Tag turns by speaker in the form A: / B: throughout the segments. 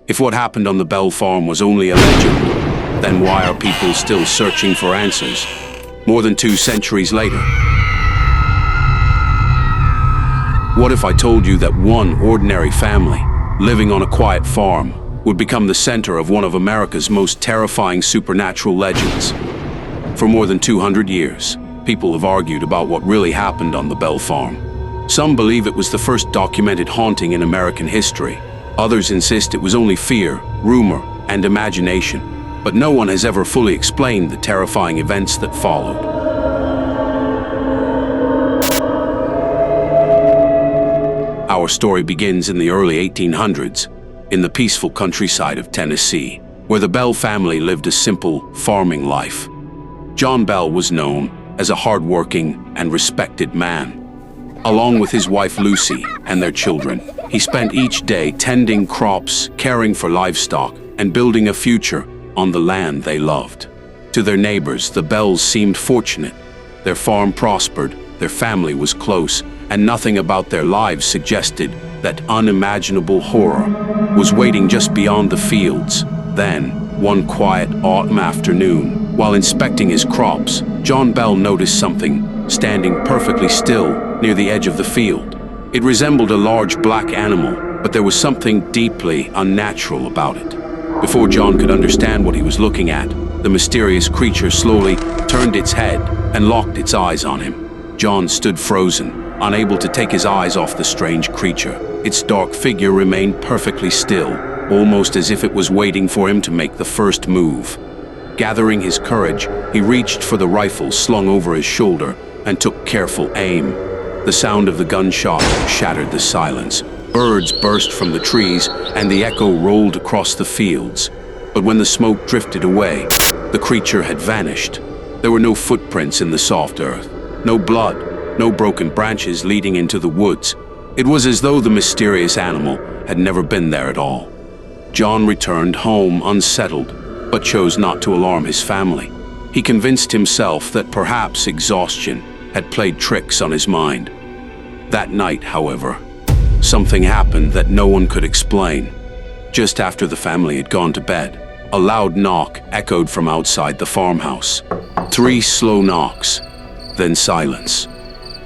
A: If what happened on the Bell farm was only a legend, then why are people still searching for answers, more than 2 centuries later? What if I told you that one ordinary family, living on a quiet farm, would become the center of one of America's most terrifying supernatural legends? For more than 200 years, people have argued about what really happened on the Bell farm. Some believe it was the first documented haunting in American history. Others insist it was only fear, rumor, and imagination. But no one has ever fully explained the terrifying events that followed. Our story begins in the early 1800s, in the peaceful countryside of Tennessee, where the Bell family lived a simple, farming life. John Bell was known as a hard-working and respected man. Along with his wife Lucy and their children, he spent each day tending crops, caring for livestock, and building a future on the land they loved. To their neighbors, the Bells seemed fortunate. Their farm prospered, their family was close, and nothing about their lives suggested that unimaginable horror was waiting just beyond the fields. Then, one quiet autumn afternoon, while inspecting his crops, John Bell noticed something standing perfectly still near the edge of the field. It resembled a large black animal, but there was something deeply unnatural about it. Before John could understand what he was looking at, the mysterious creature slowly turned its head and locked its eyes on him. John stood frozen, unable to take his eyes off the strange creature. Its dark figure remained perfectly still, almost as if it was waiting for him to make the first move. Gathering his courage, he reached for the rifle slung over his shoulder and took careful aim. The sound of the gunshot shattered the silence. Birds burst from the trees, and the echo rolled across the fields. But when the smoke drifted away, the creature had vanished. There were no footprints in the soft earth, no blood, no broken branches leading into the woods. It was as though the mysterious animal had never been there at all. John returned home unsettled, but chose not to alarm his family. He convinced himself that perhaps exhaustion had played tricks on his mind. That night, however, something happened that no one could explain. Just after the family had gone to bed, a loud knock echoed from outside the farmhouse. 3 slow knocks, then silence.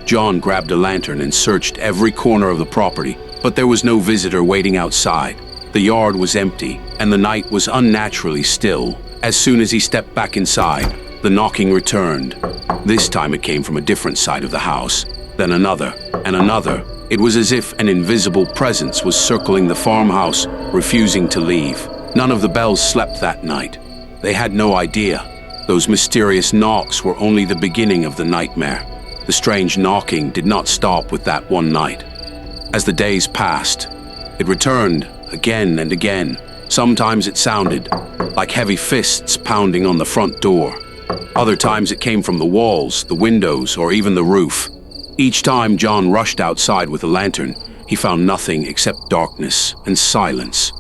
A: John grabbed a lantern and searched every corner of the property, but there was no visitor waiting outside. The yard was empty, and the night was unnaturally still. As soon as he stepped back inside, the knocking returned. This time it came from a different side of the house, then another, and another. It was as if an invisible presence was circling the farmhouse, refusing to leave. None of the Bells slept that night. They had no idea. Those mysterious knocks were only the beginning of the nightmare. The strange knocking did not stop with that one night. As the days passed, it returned again and again. Sometimes it sounded like heavy fists pounding on the front door. Other times it came from the walls, the windows, or even the roof. Each time John rushed outside with a lantern, he found nothing except darkness and silence.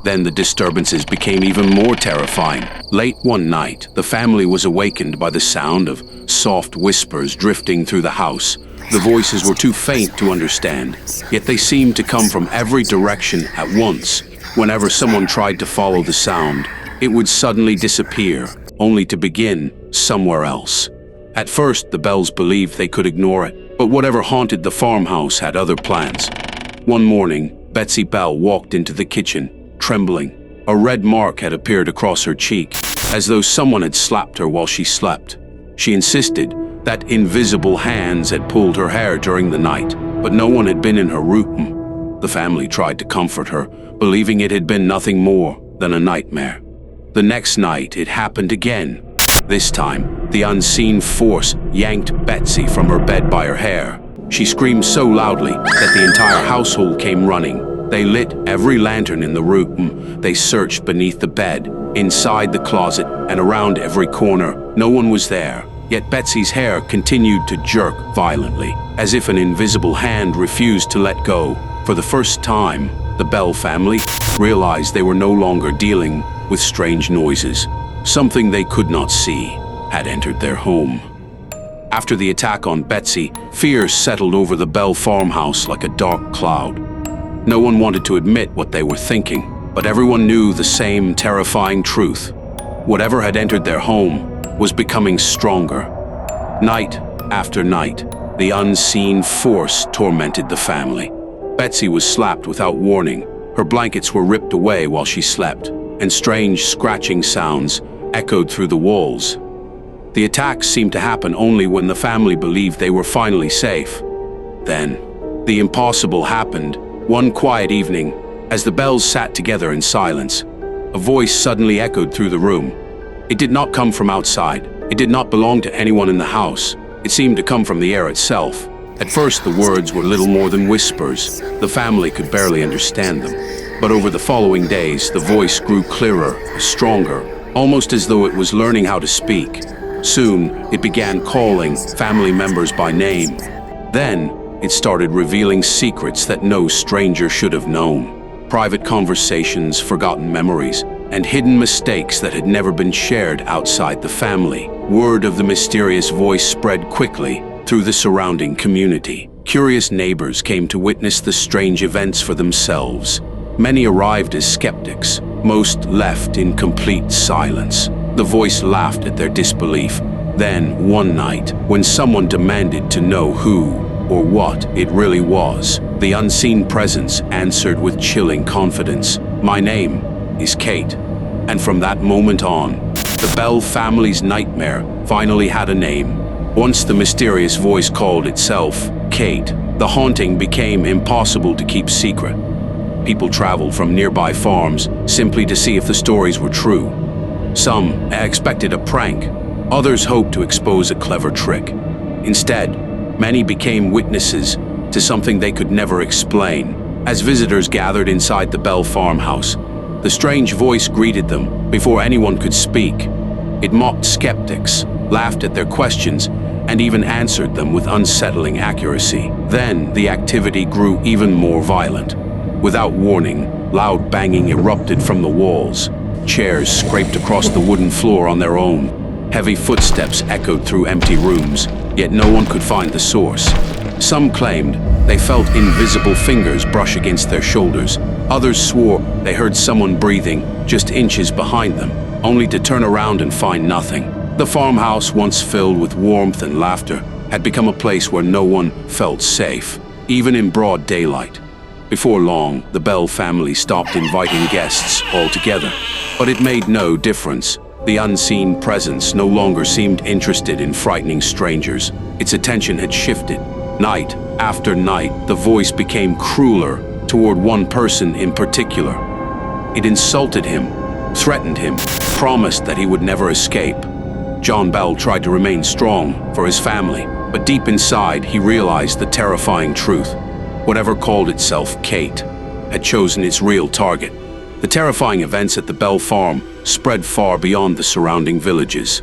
A: Then the disturbances became even more terrifying. Late one night, the family was awakened by the sound of soft whispers drifting through the house. The voices were too faint to understand, yet they seemed to come from every direction at once. Whenever someone tried to follow the sound, it would suddenly disappear, only to begin somewhere else. At first, the Bells believed they could ignore it, but whatever haunted the farmhouse had other plans. One morning, Betsy Bell walked into the kitchen, trembling. A red mark had appeared across her cheek, as though someone had slapped her while she slept. She insisted that invisible hands had pulled her hair during the night, but no one had been in her room. The family tried to comfort her, believing it had been nothing more than a nightmare. The next night, it happened again. This time, the unseen force yanked Betsy from her bed by her hair. She screamed so loudly that the entire household came running. They lit every lantern in the room. They searched beneath the bed, inside the closet, and around every corner. No one was there. Yet Betsy's hair continued to jerk violently, as if an invisible hand refused to let go. For the first time, the Bell family realized they were no longer dealing with strange noises. Something they could not see had entered their home. After the attack on Betsy, fear settled over the Bell farmhouse like a dark cloud. No one wanted to admit what they were thinking. But everyone knew the same terrifying truth. Whatever had entered their home was becoming stronger. Night after night, the unseen force tormented the family. Betsy was slapped without warning. Her blankets were ripped away while she slept, and strange scratching sounds echoed through the walls. The attacks seemed to happen only when the family believed they were finally safe. Then, the impossible happened. One quiet evening, as the Bells sat together in silence, a voice suddenly echoed through the room. It did not come from outside. It did not belong to anyone in the house. It seemed to come from the air itself. At first, the words were little more than whispers. The family could barely understand them. But over the following days, the voice grew clearer, stronger, almost as though it was learning how to speak. Soon, it began calling family members by name. Then, it started revealing secrets that no stranger should have known. Private conversations, forgotten memories, and hidden mistakes that had never been shared outside the family. Word of the mysterious voice spread quickly through the surrounding community. Curious neighbors came to witness the strange events for themselves. Many arrived as skeptics, most left in complete silence. The voice laughed at their disbelief. Then, one night, when someone demanded to know who or what it really was, the unseen presence answered with chilling confidence, "My name is Kate." And from that moment on, the Bell family's nightmare finally had a name. Once the mysterious voice called itself Kate, the haunting became impossible to keep secret. People traveled from nearby farms simply to see if the stories were true. Some expected a prank, others hoped to expose a clever trick. Instead, many became witnesses to something they could never explain. As visitors gathered inside the Bell farmhouse, the strange voice greeted them before anyone could speak. It mocked skeptics, laughed at their questions, and even answered them with unsettling accuracy. Then the activity grew even more violent. Without warning, loud banging erupted from the walls. Chairs scraped across the wooden floor on their own. Heavy footsteps echoed through empty rooms, yet no one could find the source. Some claimed they felt invisible fingers brush against their shoulders. Others swore they heard someone breathing just inches behind them, only to turn around and find nothing. The farmhouse, once filled with warmth and laughter, had become a place where no one felt safe, even in broad daylight. Before long, the Bell family stopped inviting guests altogether, but it made no difference. The unseen presence no longer seemed interested in frightening strangers. Its attention had shifted. Night after night, the voice became crueler toward one person in particular. It insulted him, threatened him, promised that he would never escape. John Bell tried to remain strong for his family, but deep inside he realized the terrifying truth. Whatever called itself Kate had chosen its real target. The terrifying events at the Bell farm spread far beyond the surrounding villages.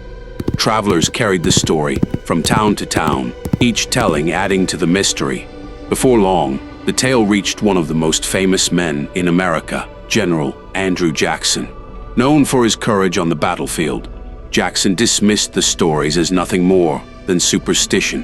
A: Travelers carried the story from town to town, each telling adding to the mystery. Before long, the tale reached one of the most famous men in America, General Andrew Jackson. Known for his courage on the battlefield, Jackson dismissed the stories as nothing more than superstition.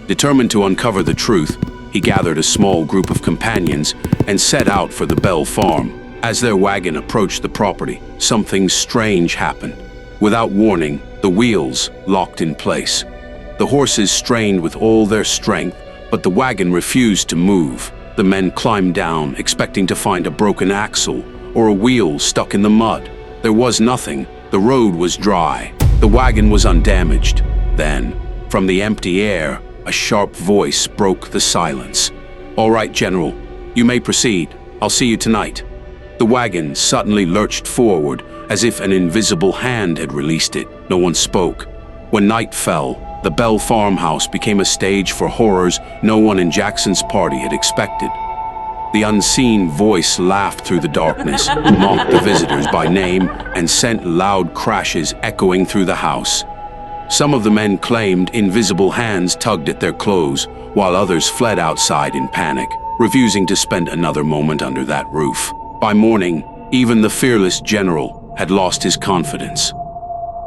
A: Determined to uncover the truth, he gathered a small group of companions and set out for the Bell farm. As their wagon approached the property, something strange happened. Without warning, the wheels locked in place. The horses strained with all their strength, but the wagon refused to move. The men climbed down, expecting to find a broken axle or a wheel stuck in the mud. There was nothing. The road was dry. The wagon was undamaged. Then, from the empty air, a sharp voice broke the silence. "All right, General, you may proceed. I'll see you tonight." The wagon suddenly lurched forward, as if an invisible hand had released it. No one spoke. When night fell, the Bell farmhouse became a stage for horrors no one in Jackson's party had expected. The unseen voice laughed through the darkness, mocked the visitors by name, and sent loud crashes echoing through the house. Some of the men claimed invisible hands tugged at their clothes, while others fled outside in panic, refusing to spend another moment under that roof. By morning, even the fearless general had lost his confidence.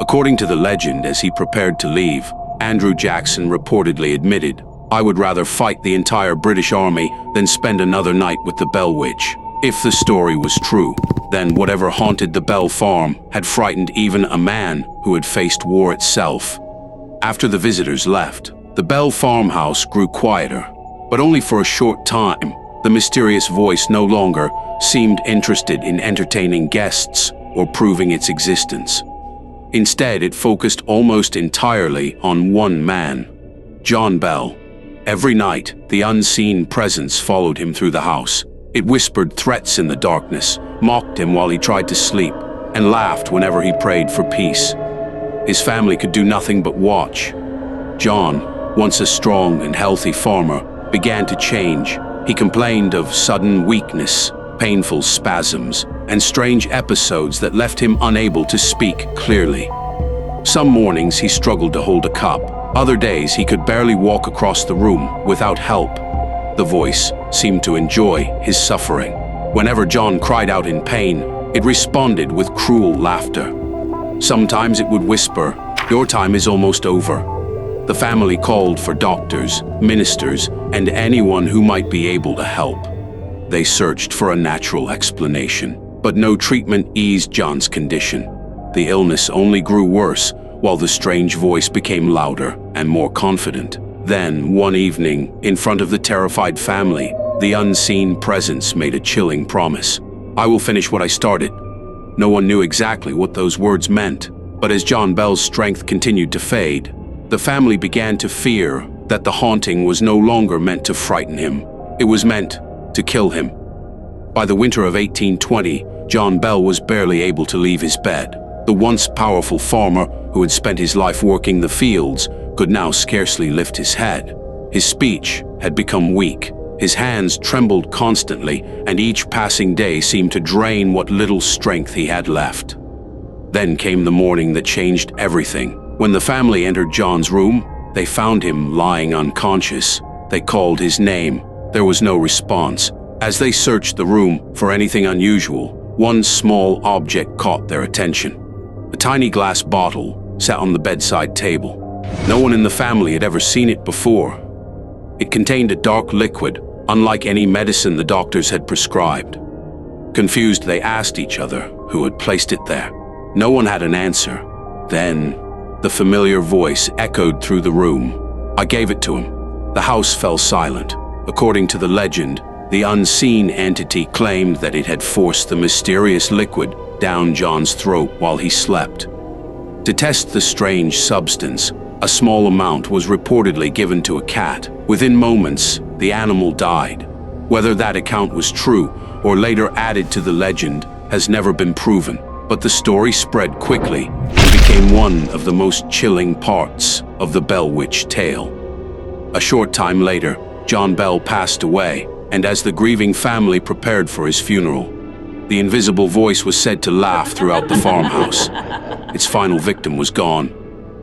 A: According to the legend, as he prepared to leave, Andrew Jackson reportedly admitted, "I would rather fight the entire British army than spend another night with the Bell Witch." If the story was true, then whatever haunted the Bell farm had frightened even a man who had faced war itself. After the visitors left, the Bell farmhouse grew quieter, but only for a short time. The mysterious voice no longer seemed interested in entertaining guests or proving its existence. Instead, it focused almost entirely on one man, John Bell. Every night, the unseen presence followed him through the house. It whispered threats in the darkness, mocked him while he tried to sleep, and laughed whenever he prayed for peace. His family could do nothing but watch. John, once a strong and healthy farmer, began to change. He complained of sudden weakness, painful spasms, and strange episodes that left him unable to speak clearly. Some mornings he struggled to hold a cup. Other days he could barely walk across the room without help. The voice seemed to enjoy his suffering. Whenever John cried out in pain, it responded with cruel laughter. Sometimes it would whisper, "Your time is almost over." The family called for doctors, ministers, and anyone who might be able to help. They searched for a natural explanation, but no treatment eased John's condition. The illness only grew worse, while the strange voice became louder and more confident. Then, one evening, in front of the terrified family, the unseen presence made a chilling promise. "I will finish what I started." No one knew exactly what those words meant, but as John Bell's strength continued to fade, the family began to fear that the haunting was no longer meant to frighten him. It was meant to kill him. By the winter of 1820, John Bell was barely able to leave his bed. The once powerful farmer, who had spent his life working the fields, could now scarcely lift his head. His speech had become weak. His hands trembled constantly, and each passing day seemed to drain what little strength he had left. Then came the morning that changed everything. When the family entered John's room, they found him lying unconscious. They called his name. There was no response. As they searched the room for anything unusual, one small object caught their attention. A tiny glass bottle sat on the bedside table. No one in the family had ever seen it before. It contained a dark liquid, unlike any medicine the doctors had prescribed. Confused, they asked each other who had placed it there. No one had an answer. Then, the familiar voice echoed through the room. "I gave it to him." The house fell silent. According to the legend, the unseen entity claimed that it had forced the mysterious liquid down John's throat while he slept. To test the strange substance, a small amount was reportedly given to a cat. Within moments, the animal died. Whether that account was true or later added to the legend has never been proven, but the story spread quickly and became one of the most chilling parts of the Bell Witch tale. A short time later, John Bell passed away, and as the grieving family prepared for his funeral, the invisible voice was said to laugh throughout the farmhouse. Its final victim was gone,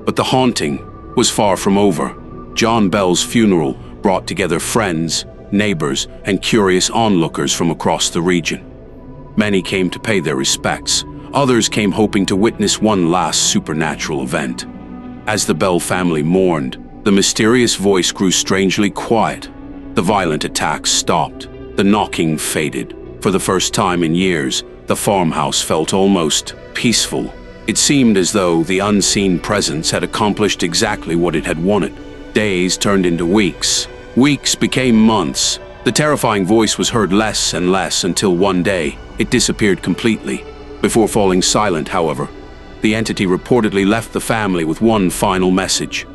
A: but the haunting was far from over. John Bell's funeral brought together friends, neighbors, and curious onlookers from across the region. Many came to pay their respects. Others came hoping to witness one last supernatural event. As the Bell family mourned, the mysterious voice grew strangely quiet. The violent attacks stopped. The knocking faded. For the first time in years, the farmhouse felt almost peaceful. It seemed as though the unseen presence had accomplished exactly what it had wanted. Days turned into weeks. Weeks became months. The terrifying voice was heard less and less until one day it disappeared completely. Before falling silent, however, the entity reportedly left the family with one final message.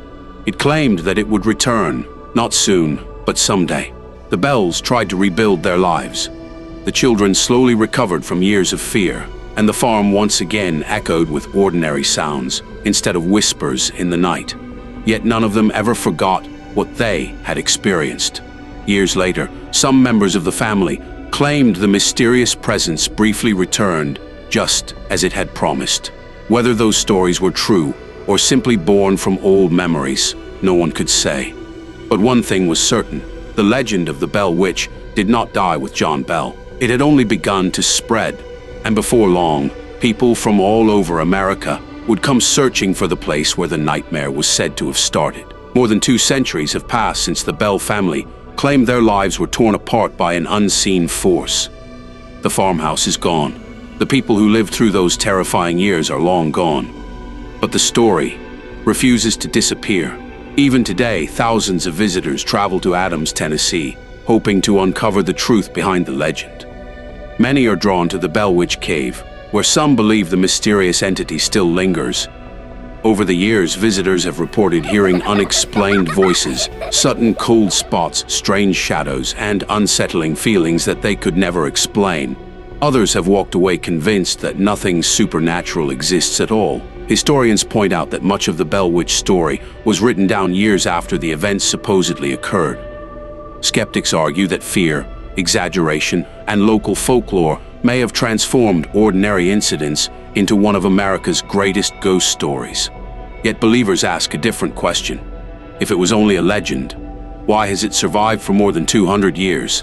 A: It claimed that it would return, not soon, but someday. The Bells tried to rebuild their lives. The children slowly recovered from years of fear, and the farm once again echoed with ordinary sounds instead of whispers in the night. Yet none of them ever forgot what they had experienced. Years later, some members of the family claimed the mysterious presence briefly returned, just as it had promised. Whether those stories were true or simply born from old memories, no one could say. But one thing was certain: the legend of the Bell Witch did not die with John Bell. It had only begun to spread, and before long, people from all over America would come searching for the place where the nightmare was said to have started. More than 2 centuries have passed since the Bell family claimed their lives were torn apart by an unseen force. The farmhouse is gone. The people who lived through those terrifying years are long gone. But the story refuses to disappear. Even today, thousands of visitors travel to Adams, Tennessee, hoping to uncover the truth behind the legend. Many are drawn to the Bell Witch Cave, where some believe the mysterious entity still lingers. Over the years, visitors have reported hearing unexplained voices, sudden cold spots, strange shadows, and unsettling feelings that they could never explain. Others have walked away convinced that nothing supernatural exists at all. Historians point out that much of the Bell Witch story was written down years after the events supposedly occurred. Skeptics argue that fear, exaggeration, and local folklore may have transformed ordinary incidents into one of America's greatest ghost stories. Yet believers ask a different question. If it was only a legend, why has it survived for more than 200 years?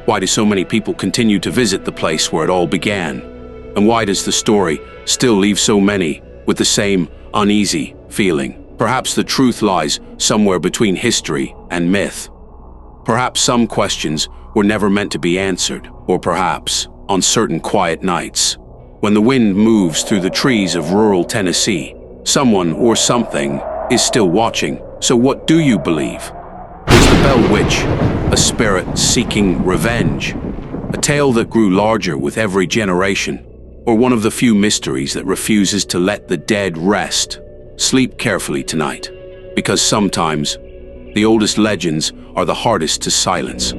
A: Why do so many people continue to visit the place where it all began? And why does the story still leave so many with the same uneasy feeling? Perhaps the truth lies somewhere between history and myth. Perhaps some questions were never meant to be answered, or perhaps, on certain quiet nights, when the wind moves through the trees of rural Tennessee, someone or something is still watching. So what do you believe? Was the Bell Witch a spirit seeking revenge? A tale that grew larger with every generation? Or one of the few mysteries that refuses to let the dead rest? Sleep carefully tonight, because sometimes the oldest legends are the hardest to silence.